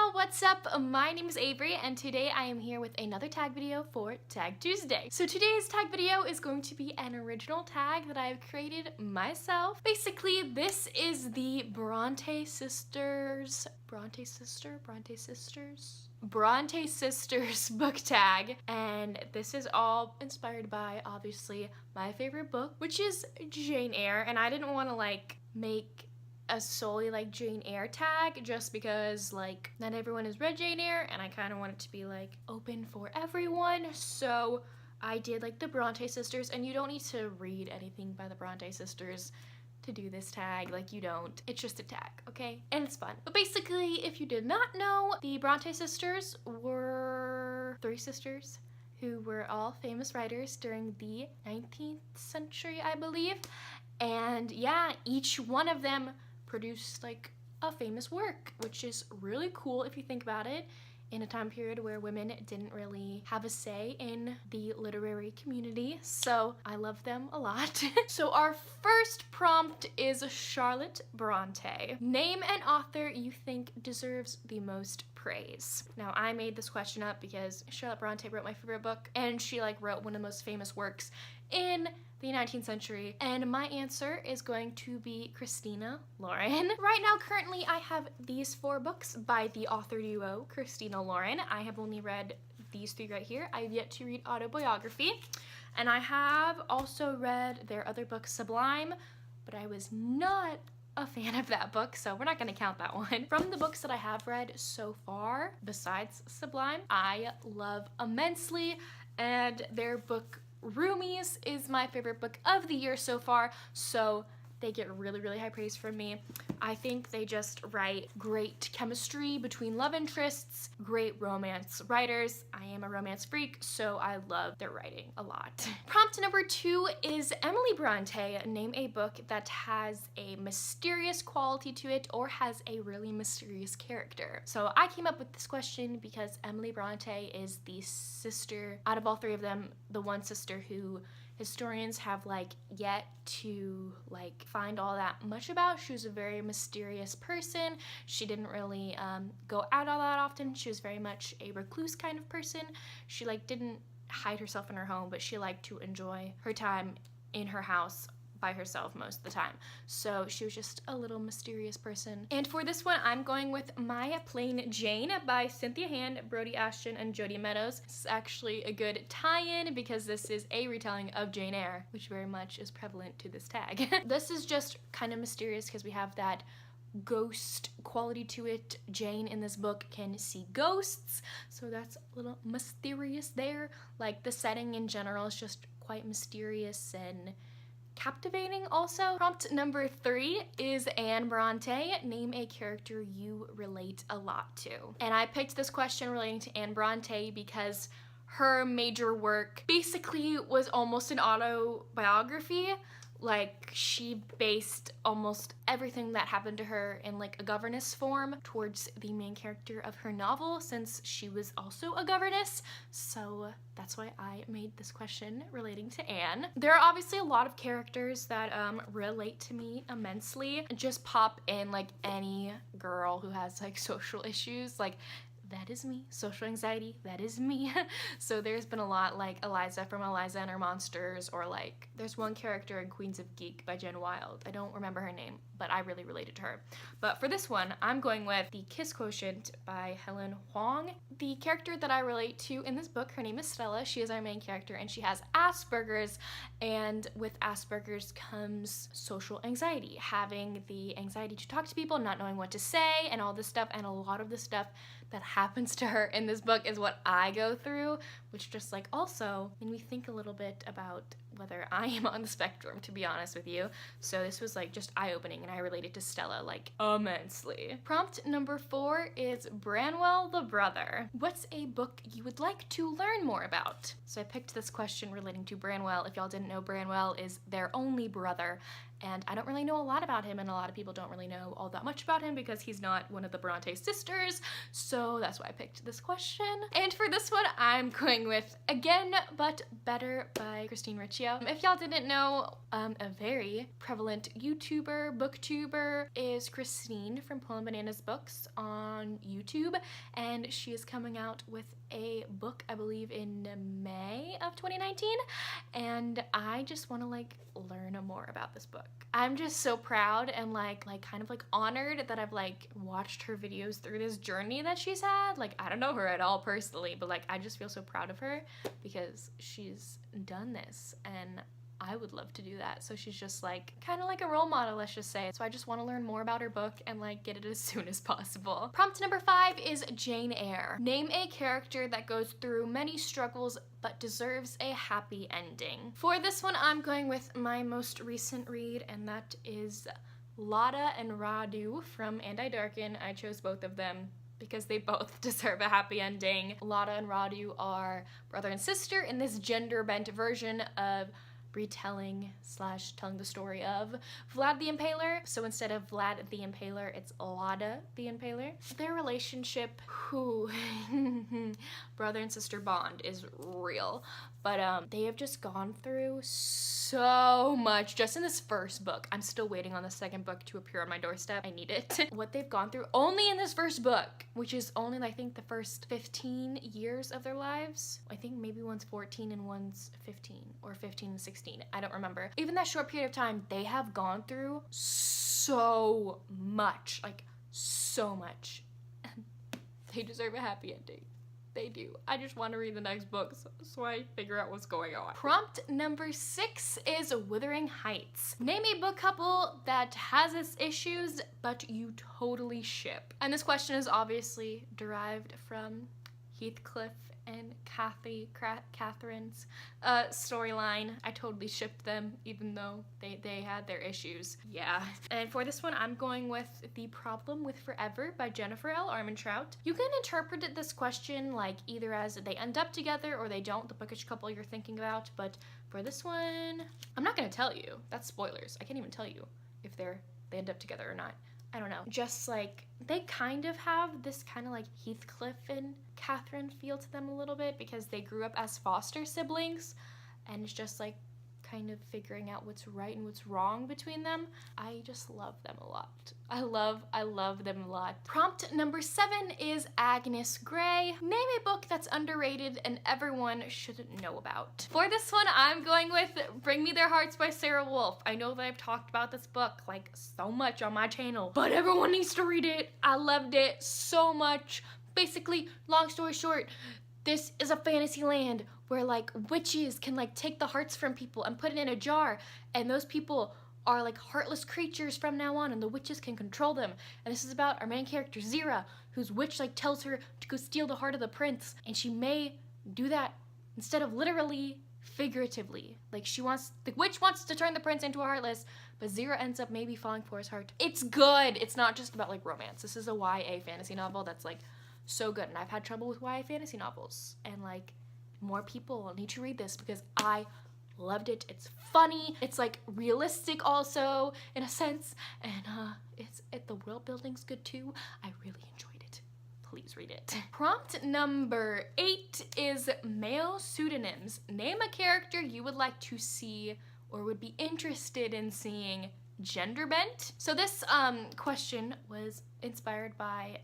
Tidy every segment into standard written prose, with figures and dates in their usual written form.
y'all, what's up? My name is Avery and today I am here with another tag video for Tag Tuesday. So today's tag video is going to be an original tag that I have created myself. Basically, this is the Bronte Sisters book tag, and this is all inspired by obviously my favorite book, which is Jane Eyre, and I didn't want to like make a solely like Jane Eyre tag just because like not everyone has read Jane Eyre and I kind of want it to be like open for everyone. So I did like the Bronte sisters, and you don't need to read anything by the Bronte sisters to do this tag. Like, you don't. It's just a tag, okay? And it's fun. But basically, if you did not know, the Bronte sisters were three sisters who were all famous writers during the 19th century, I believe. And yeah, each one of them produced like a famous work, which is really cool if you think about it, in a time period where women didn't really have a say in the literary community. So I love them a lot. So our first prompt is Charlotte Bronte. Name an author you think deserves the most praise. Now, I made this question up because Charlotte Bronte wrote my favorite book, and she like wrote one of the most famous works in the 19th century, and my answer is going to be Christina Lauren. Right now, currently, I have these 4 books by the author duo Christina Lauren. I have only read these 3 right here. I've yet to read Autobiography, and I have also read their other book, Sublime, but I was not a fan of that book, so we're not going to count that one. From the books that I have read so far, besides Sublime, I love immensely, and their book Roomies is my favorite book of the year so far, so they get really, really high praise from me. I think they just write great chemistry between love interests, great romance writers. I am a romance freak, so I love their writing a lot. Prompt number 2 is Emily Bronte. Name a book that has a mysterious quality to it or has a really mysterious character. So I came up with this question because Emily Bronte is the sister, out of all 3 of them, the one sister who historians have like yet to like find all that much about. She was a very mysterious person. She didn't really go out all that often. She was very much a recluse kind of person. She like didn't hide herself in her home, but she liked to enjoy her time in her house by herself most of the time. So she was just a little mysterious person. And for this one, I'm going with My Plain Jane by Cynthia Hand, Brody Ashton, and Jodi Meadows. This is actually a good tie-in because this is a retelling of Jane Eyre, which very much is prevalent to this tag. This is just kind of mysterious because we have that ghost quality to it. Jane in this book can see ghosts, so that's a little mysterious there. Like, the setting in general is just quite mysterious and captivating also. Prompt number 3 is Anne Bronte. Name a character you relate a lot to. And I picked this question relating to Anne Bronte because her major work basically was almost an autobiography. Like, she based almost everything that happened to her in like a governess form towards the main character of her novel, since she was also a governess. So that's why I made this question relating to Anne. There are obviously a lot of characters that relate to me immensely. Just pop in like any girl who has like social issues. Like, that is me. Social anxiety, that is me. So there's been a lot like Eliza from Eliza and Her Monsters, or like there's one character in Queens of Geek by Jen Wilde. I don't remember her name, but I really related to her. But for this one, I'm going with The Kiss Quotient by Helen Huang. The character that I relate to in this book, her name is Stella. She is our main character, and she has Asperger's, and with Asperger's comes social anxiety, having the anxiety to talk to people, not knowing what to say, and all this stuff. And a lot of the stuff that happens to her in this book is what I go through, which just like also made me think a little bit about whether I am on the spectrum, to be honest with you. So this was like just eye-opening, and I related to Stella like immensely. Prompt number 4 is Branwell the Brother. What's a book you would like to learn more about? So I picked this question relating to Branwell. If y'all didn't know, Branwell is their only brother, and I don't really know a lot about him, and a lot of people don't really know all that much about him because he's not one of the Bronte sisters, so that's why I picked this question. And for this one, I'm going with Again But Better by Christine Riccio. If y'all didn't know, a very prevalent YouTuber, booktuber is Christine from Pullin' Bananas Books on YouTube, and she is coming out with a book, I believe in May of 2019, and I just want to like learn more about this book. I'm just so proud and like kind of like honored that I've like watched her videos through this journey that she's had. Like, I don't know her at all personally, but like I just feel so proud of her because she's done this, and I would love to do that. So she's just like kind of like a role model, let's just say. So I just want to learn more about her book and like get it as soon as possible. Prompt number 5 is Jane Eyre. Name a character that goes through many struggles but deserves a happy ending. For this one, I'm going with my most recent read, and that is Lada and Radu from And I Darken. I chose both of them because they both deserve a happy ending. Lada and Radu are brother and sister in this gender-bent version of retelling / telling the story of Vlad the Impaler. So instead of Vlad the Impaler, it's Lada the Impaler. Their relationship, brother and sister bond, is real. But they have just gone through so much just in this first book. I'm still waiting on the second book to appear on my doorstep. I need it. What they've gone through only in this first book, which is only I think the first 15 years of their lives. I think maybe one's 14 and one's 15, or 15 and 16. I don't remember. Even that short period of time, they have gone through so much, like so much. They deserve a happy ending. They do. I just want to read the next book so I figure out what's going on. Prompt number 6 is Wuthering Heights. Name a book couple that has its issues, but you totally ship. And this question is obviously derived from Heathcliff and Catherine's storyline. I totally shipped them, even though they had their issues. Yeah. And for this one, I'm going with The Problem with Forever by Jennifer L. Armentrout. You can interpret this question like either as they end up together or they don't, the bookish couple you're thinking about, but for this one, I'm not gonna tell you. That's spoilers. I can't even tell you if they end up together or not. I don't know. Just like they kind of have this kind of like Heathcliff and Catherine feel to them a little bit because they grew up as foster siblings, and it's just like kind of figuring out what's right and what's wrong between them. I just love them a lot. I love them a lot. Prompt number 7 is Agnes Grey. Name a book that's underrated and everyone should know about. For this one, I'm going with Bring Me Their Hearts by Sarah Wolfe. I know that I've talked about this book like so much on my channel, but everyone needs to read it. I loved it so much. Basically, long story short, this is a fantasy land where like witches can like take the hearts from people and put it in a jar, and those people are like heartless creatures from now on, and the witches can control them. And this is about our main character Zira, whose witch like tells her to go steal the heart of the prince, and she may do that instead of literally, figuratively. Like the witch wants to turn the prince into a heartless, but Zira ends up maybe falling for his heart. It's good. It's not just about like romance. This is a YA fantasy novel that's like so good, and I've had trouble with YA fantasy novels, and like more people need to read this because I loved it. It's funny, it's like realistic also in a sense, and the world building's good too. I really enjoyed it. Please read it. Prompt number 8 is male pseudonyms. Name a character you would like to see or would be interested in seeing gender bent. So this question was inspired by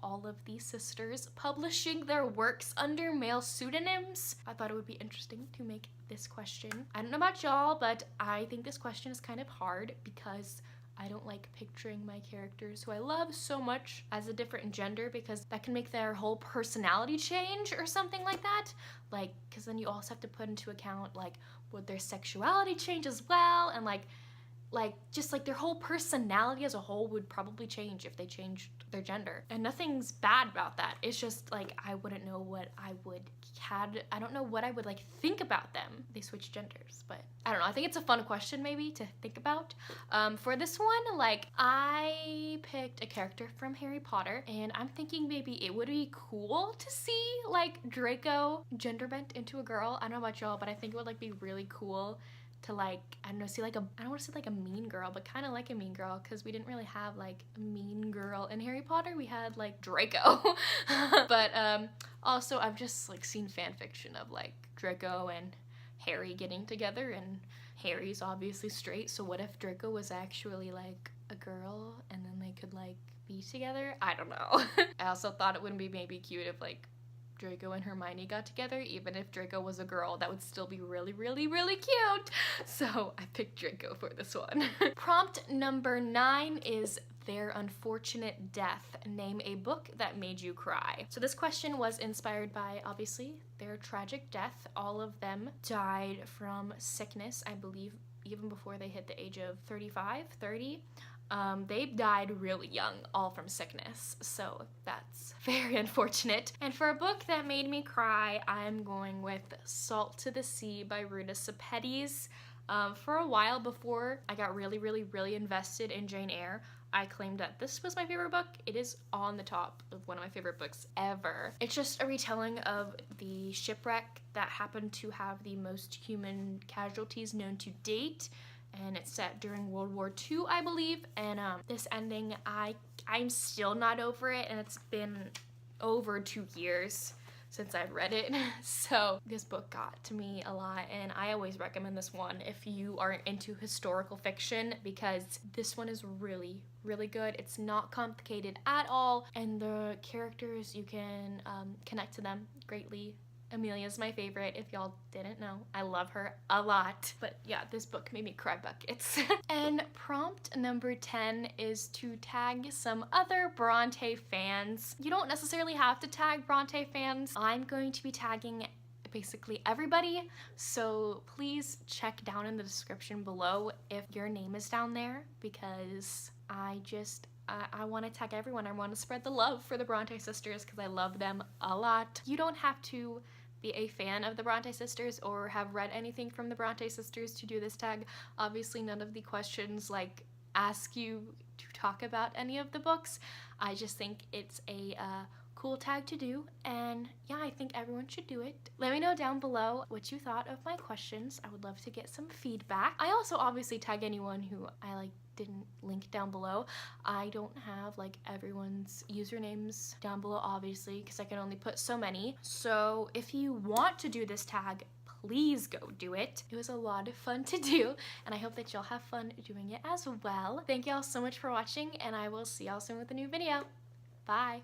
all of these sisters publishing their works under male pseudonyms. I thought it would be interesting to make this question. I don't know about y'all, but I think this question is kind of hard because I don't like picturing my characters who I love so much as a different gender, because that can make their whole personality change or something like that. Like, because then you also have to put into account like would their sexuality change as well, and like just like their whole personality as a whole would probably change if they changed their gender. And nothing's bad about that. It's just like I wouldn't know what I don't know what I would like think about them. They switch genders, but I don't know. I think it's a fun question maybe to think about. For this one, like I picked a character from Harry Potter, and I'm thinking maybe it would be cool to see like Draco gender bent into a girl. I don't know about y'all, but I think it would like be really cool to like, I don't know, see like a, I don't want to say like a mean girl, but kind of like a mean girl, because we didn't really have like a mean girl in Harry Potter. We had like Draco. But also I've just like seen fan fiction of like Draco and Harry getting together, and Harry's obviously straight, so what if Draco was actually like a girl and then they could like be together? I don't know. I also thought it would be maybe cute if like Draco and Hermione got together. Even if Draco was a girl, that would still be really, really, really cute. So I picked Draco for this one. Prompt number 9 is their unfortunate death. Name a book that made you cry. So this question was inspired by, obviously, their tragic death. All of them died from sickness, I believe, even before they hit the age of 35, 30. They died really young, all from sickness, so that's very unfortunate. And for a book that made me cry, I'm going with Salt to the Sea by Rita Sepetys. For a while before I got really, really, really invested in Jane Eyre, I claimed that this was my favorite book. It is on the top of one of my favorite books ever. It's just a retelling of the shipwreck that happened to have the most human casualties known to date. And it's set during World War II, I believe. And this ending, I'm still not over it, and it's been over 2 years since I've read it. So this book got to me a lot, and I always recommend this one if you are into historical fiction, because this one is really, really good. It's not complicated at all, and the characters, you can connect to them greatly. Amelia's my favorite, if y'all didn't know. I love her a lot. But yeah, this book made me cry buckets. And prompt number 10 is to tag some other Bronte fans. You don't necessarily have to tag Bronte fans. I'm going to be tagging basically everybody, so please check down in the description below if your name is down there, because I want to tag everyone. I want to spread the love for the Bronte sisters because I love them a lot. You don't have to be a fan of the Bronte sisters or have read anything from the Bronte sisters to do this tag. Obviously, none of the questions like ask you to talk about any of the books. I just think it's a cool tag to do, and yeah, I think everyone should do it. Let me know down below what you thought of my questions. I would love to get some feedback. I also obviously tag anyone who I didn't link down below. I don't have everyone's usernames down below, obviously, because I can only put so many. So if you want to do this tag, please go do it. It was a lot of fun to do, and I hope that y'all have fun doing it as well. Thank y'all so much for watching, and I will see y'all soon with a new video. Bye.